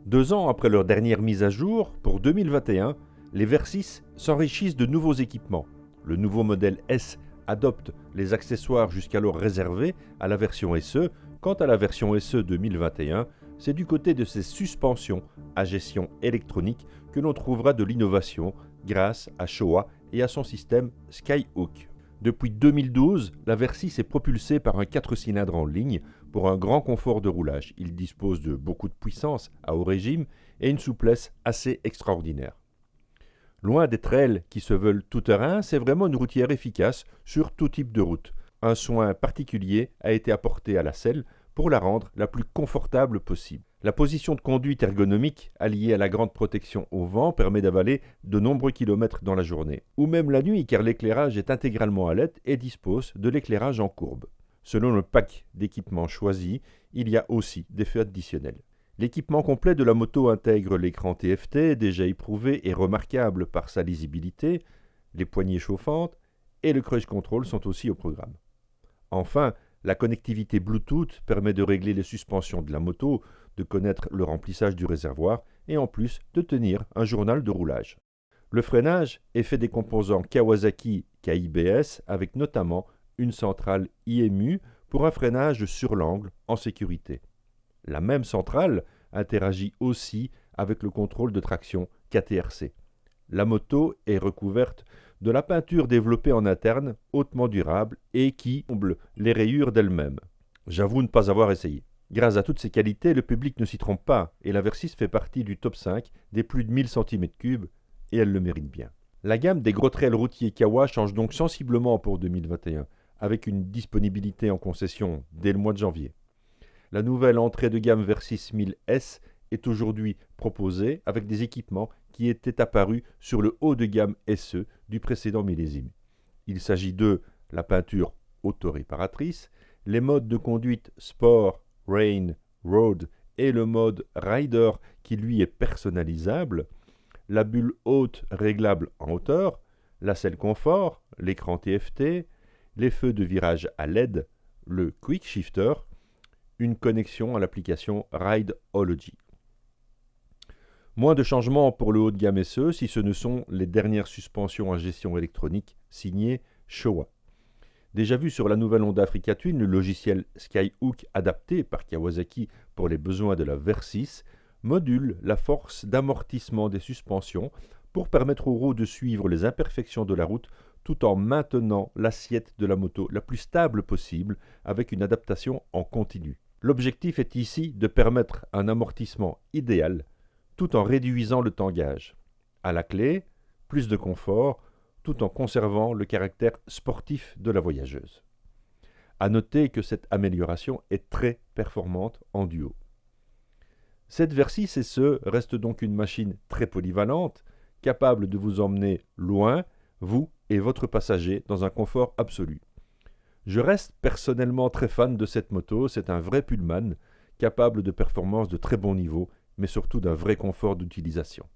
Deux ans après leur dernière mise à jour, pour 2021, les Versys s'enrichissent de nouveaux équipements. Le nouveau modèle S adopte les accessoires jusqu'alors réservés à la version SE. Quant à la version SE 2021, c'est du côté de ses suspensions à gestion électronique que l'on trouvera de l'innovation grâce à Showa et à son système Skyhook. Depuis 2012, la Versys est propulsée par un 4 cylindres en ligne pour un grand confort de roulage. Il dispose de beaucoup de puissance à haut régime et une souplesse assez extraordinaire. Loin des trails qui se veulent tout-terrain, c'est vraiment une routière efficace sur tout type de route. Un soin particulier a été apporté à la selle pour la rendre la plus confortable possible. La position de conduite ergonomique, alliée à la grande protection au vent, permet d'avaler de nombreux kilomètres dans la journée, ou même la nuit, car l'éclairage est intégralement à LED et dispose de l'éclairage en courbe. Selon le pack d'équipements choisi, il y a aussi des feux additionnels. L'équipement complet de la moto intègre l'écran TFT, déjà éprouvé et remarquable par sa lisibilité, les poignées chauffantes et le cruise control sont aussi au programme. Enfin, la connectivité Bluetooth permet de régler les suspensions de la moto, de connaître le remplissage du réservoir et en plus de tenir un journal de roulage. Le freinage est fait des composants Kawasaki KIBS avec notamment une centrale IMU pour un freinage sur l'angle en sécurité. La même centrale interagit aussi avec le contrôle de traction KTRC. La moto est recouverte de la peinture développée en interne, hautement durable et qui comble les rayures d'elle-même. J'avoue ne pas avoir essayé. Grâce à toutes ces qualités, le public ne s'y trompe pas et la Versys fait partie du top 5 des plus de 1000 cm3 et elle le mérite bien. La gamme des gros trails routiers Kawa change donc sensiblement pour 2021 avec une disponibilité en concession dès le mois de janvier. La nouvelle entrée de gamme Versys 1000S est aujourd'hui proposée avec des équipements qui étaient apparus sur le haut de gamme SE du précédent millésime. Il s'agit de la peinture auto-réparatrice, les modes de conduite Sport, Rain, Road et le mode Rider qui lui est personnalisable, la bulle haute réglable en hauteur, la selle confort, l'écran TFT, les feux de virage à LED, le Quick Shifter, une connexion à l'application Rideology. Moins de changements pour le haut de gamme SE si ce ne sont les dernières suspensions à gestion électronique signées Showa. Déjà vu sur la nouvelle Honda Africa Twin, le logiciel Skyhook adapté par Kawasaki pour les besoins de la Versys module la force d'amortissement des suspensions pour permettre aux roues de suivre les imperfections de la route tout en maintenant l'assiette de la moto la plus stable possible avec une adaptation en continu. L'objectif est ici de permettre un amortissement idéal tout en réduisant le tangage. À la clé, plus de confort tout en conservant le caractère sportif de la voyageuse. À noter que cette amélioration est très performante en duo. Cette Versys SE reste donc une machine très polyvalente, capable de vous emmener loin, vous et votre passager, dans un confort absolu. Je reste personnellement très fan de cette moto, c'est un vrai pullman, capable de performances de très bon niveau, mais surtout d'un vrai confort d'utilisation.